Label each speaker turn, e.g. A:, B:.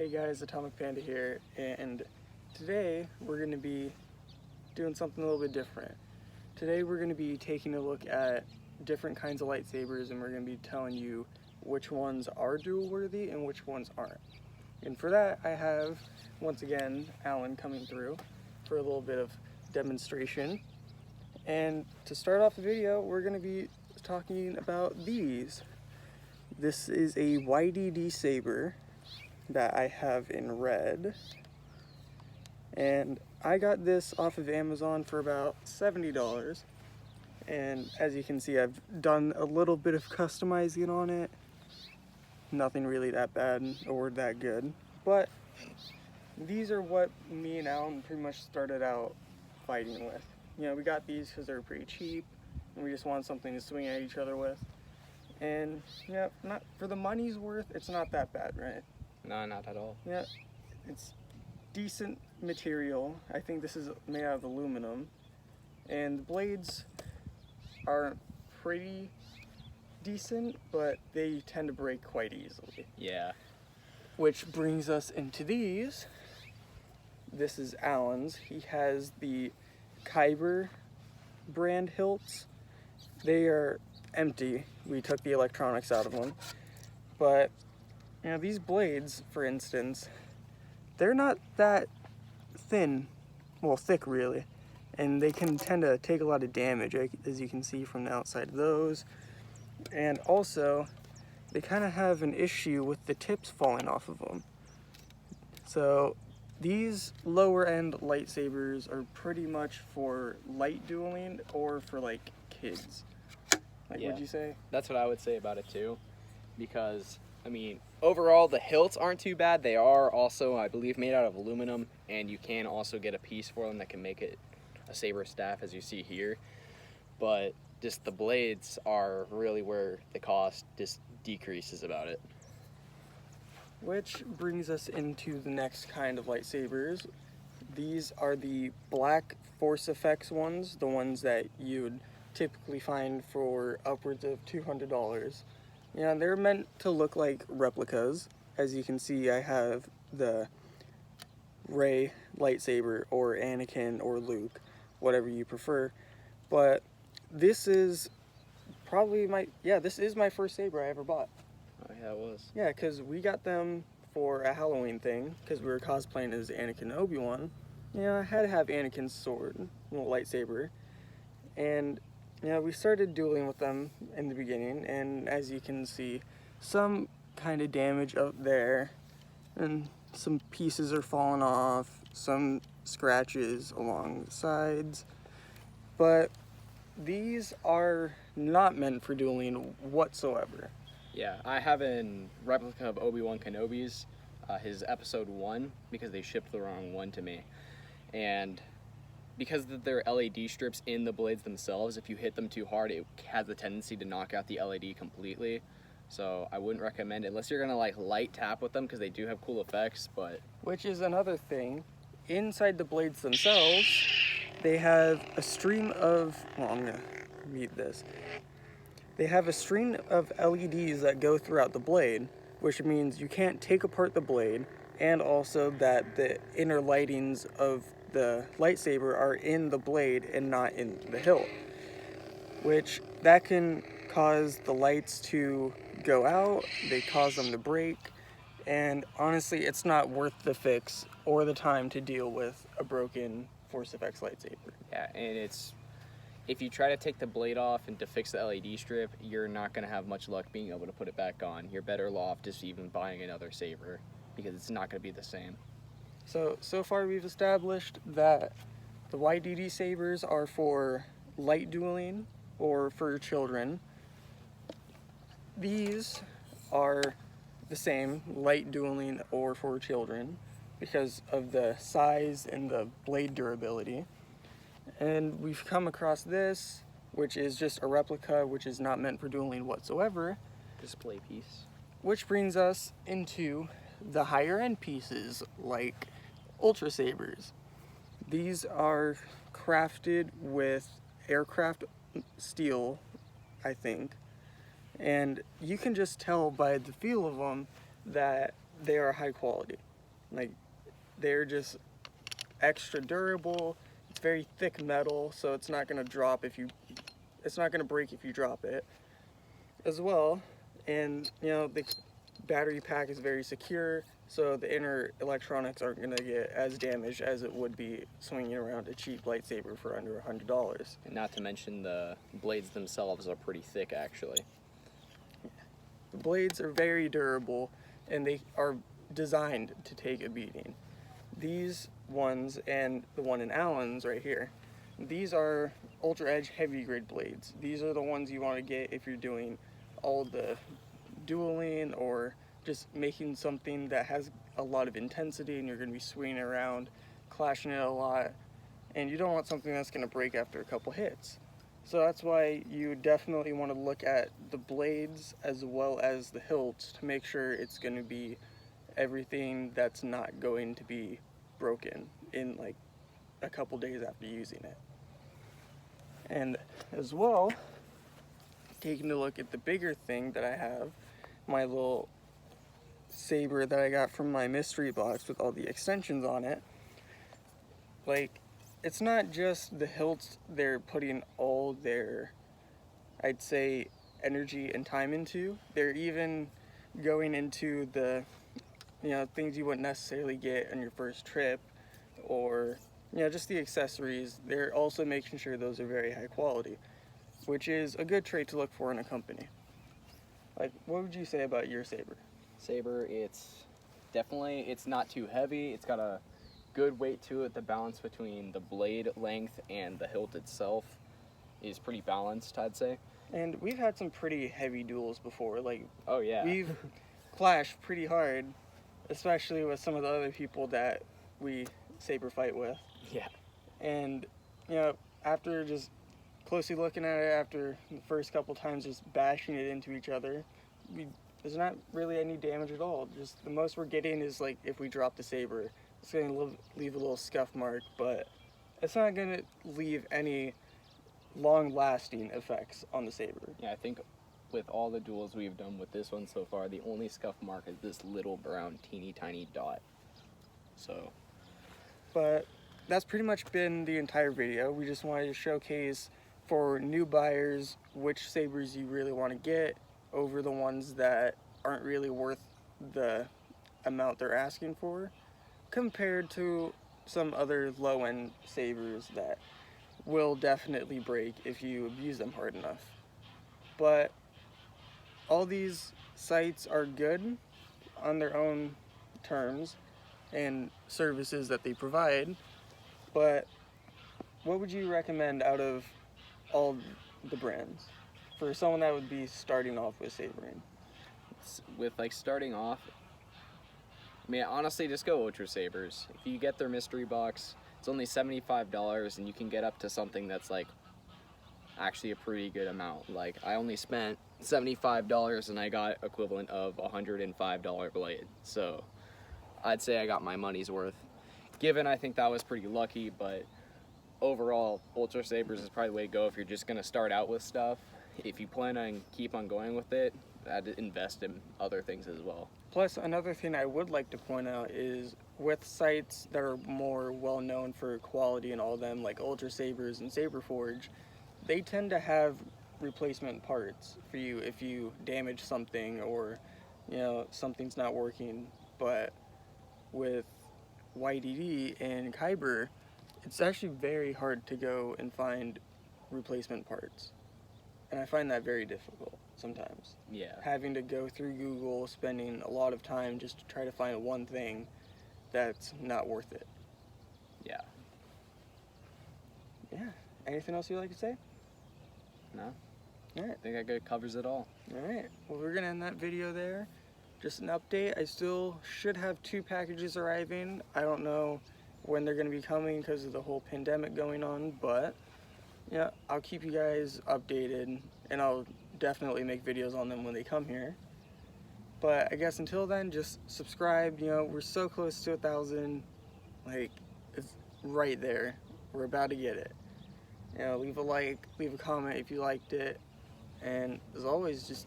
A: Hey guys, Atomic Panda here, and today we're going to be doing something a little bit different. Today we're going to be taking a look at different kinds of lightsabers, and we're going to be telling you which ones are duel worthy and which ones aren't. And for that I have, once again, Alan coming through for a little bit of demonstration. And to start off the video, we're going to be talking about these. This is a Ydd Saber that I have in red, and I got this off of Amazon for about $70, and as you can see, I've done a little bit of customizing on it. Nothing really that bad or that good, but these are what me and Alan pretty much started out fighting with. You know, we got these because they were pretty cheap and we just wanted something to swing at each other with, and yeah, not for the money's worth, it's not that bad, right?
B: No, not at all.
A: Yeah, it's decent material. I think this is made out of aluminum, and the blades are pretty decent, but they tend to break quite easily.
B: Yeah.
A: Which brings us into these. This is Alan's. He has the Khyber brand Hilts. They are empty. We took the electronics out of them, but you know, these blades, for instance, they're not that thin, well, thick really, and they can tend to take a lot of damage, as you can see from the outside of those. And also, they kind of have an issue with the tips falling off of them. So these lower end lightsabers are pretty much for light dueling or for like kids. Like,
B: Yeah.
A: Would you say?
B: That's what I would say about it too, because I mean, overall the hilts aren't too bad. They are also, I believe, made out of aluminum, and you can also get a piece for them that can make it a saber staff, as you see here. But just the blades are really where the cost just decreases about it.
A: Which brings us into the next kind of lightsabers. These are the black force effects ones, the ones that you'd typically find for upwards of $200. You know, they're meant to look like replicas. As you can see, I have the Rey lightsaber, or Anakin, or Luke, whatever you prefer. But this is probably this is my first saber I ever bought.
B: Oh yeah, it was.
A: Yeah, because we got them for a Halloween thing, because we were cosplaying as Anakin and Obi-Wan. You know, I had to have Anakin's sword, little lightsaber, and you know, we started dueling with them in the beginning, and as you can see, some kind of damage up there, and some pieces are falling off, some scratches along the sides, but these are not meant for dueling whatsoever.
B: Yeah, I have a replica of Obi-Wan Kenobi's, his episode 1, because they shipped the wrong one to me. And because there are LED strips in the blades themselves, if you hit them too hard, it has the tendency to knock out the LED completely. So I wouldn't recommend it unless you're gonna like light tap with them, because they do have cool effects. But
A: which is another thing, inside the blades themselves, they have a stream of, well, I'm gonna read this. They have a string of LEDs that go throughout the blade, which means you can't take apart the blade, and also that the inner lightings of the lightsaber are in the blade and not in the hilt, which that can cause the lights to go out, they cause them to break, and honestly, it's not worth the fix or the time to deal with a broken Force FX lightsaber.
B: yeah, and if you try to take the blade off and to fix the LED strip, you're not going to have much luck being able to put it back on. You're better off just even buying another saber, because it's not going to be the same.
A: So far we've established that the Ydd Sabers are for light dueling or for children. These are the same, light dueling or for children, because of the size and the blade durability. And we've come across this, which is just a replica, which is not meant for dueling whatsoever.
B: Display piece.
A: Which brings us into the higher end pieces, like Ultra Sabers. These are crafted with aircraft steel, I think, and you can just tell by the feel of them that they are high quality. Like, they're just extra durable. It's very thick metal, so it's not going to drop if you, it's not going to break if you drop it as well. And, you know, the battery pack is very secure, so the inner electronics aren't going to get as damaged as it would be swinging around a cheap lightsaber for under $100.
B: And not to mention the blades themselves are pretty thick, actually.
A: The blades are very durable, and they are designed to take a beating. These ones and the one in Allen's right here, these are Ultra Edge heavy grade blades. These are the ones you want to get if you're doing all the dueling or just making something that has a lot of intensity and you're going to be swinging around, clashing it a lot, and you don't want something that's going to break after a couple hits. So that's why you definitely want to look at the blades as well as the hilts to make sure it's going to be everything that's not going to be broken in like a couple days after using it. And as well, taking a look at the bigger thing that I have, my little saber that I got from my mystery box with all the extensions on it, like, it's not just the hilts they're putting all their, I'd say, energy and time into. They're even going into the, you know, things you wouldn't necessarily get on your first trip, or, you know, just the accessories. They're also making sure those are very high quality, which is a good trait to look for in a company. Like, what would you say about your saber?
B: Saber, it's definitely, it's not too heavy. It's got a good weight to it. The balance between the blade length and the hilt itself is pretty balanced, I'd say.
A: And we've had some pretty heavy duels before. Like,
B: oh yeah,
A: we've clashed pretty hard, especially with some of the other people that we saber fight with.
B: Yeah.
A: And, you know, after just closely looking at it, after the first couple times just bashing it into each other, there's not really any damage at all. Just the most we're getting is, like, if we drop the saber, it's going to leave a little scuff mark, but it's not going to leave any long-lasting effects on the saber.
B: Yeah, I think with all the duels we've done with this one so far, the only scuff mark is this little brown teeny tiny dot. So,
A: but that's pretty much been the entire video. We just wanted to showcase for new buyers which sabers you really want to get over the ones that aren't really worth the amount they're asking for, compared to some other low-end sabers that will definitely break if you abuse them hard enough. But all these sites are good on their own terms and services that they provide, but what would you recommend out of all the brands for someone that would be starting off with sabering?
B: with like starting off, I mean, honestly, just go Ultra Sabers. If you get their mystery box, it's only $75 and you can get up to something that's like actually a pretty good amount. Like, I only spent $75 and I got equivalent of a $105 blade. So I'd say I got my money's worth. Given I think that was pretty lucky, but overall, Ultra Sabers is probably the way to go if you're just gonna start out with stuff. If you plan on keep on going with it, I'd invest in other things as well.
A: Plus, another thing I would like to point out is with sites that are more well known for quality and all them, like Ultra Sabers and Saberforge, they tend to have replacement parts for you if you damage something or, you know, something's not working. But with Ydd and Khyber, it's actually very hard to go and find replacement parts. And I find that very difficult sometimes.
B: Yeah.
A: Having to go through Google, spending a lot of time just to try to find one thing that's not worth it.
B: Yeah.
A: Yeah. Anything else you'd like to say?
B: No?
A: All right.
B: I think that covers it all.
A: All right. Well, we're going to end that video there. Just an update. I still should have 2 packages arriving. I don't know when they're going to be coming because of the whole pandemic going on, but yeah, I'll keep you guys updated, and I'll definitely make videos on them when they come here. But I guess until then, just subscribe. You know, we're so close to 1,000. Like, it's right there. We're about to get it. You know, leave a like, leave a comment if you liked it, and as always, just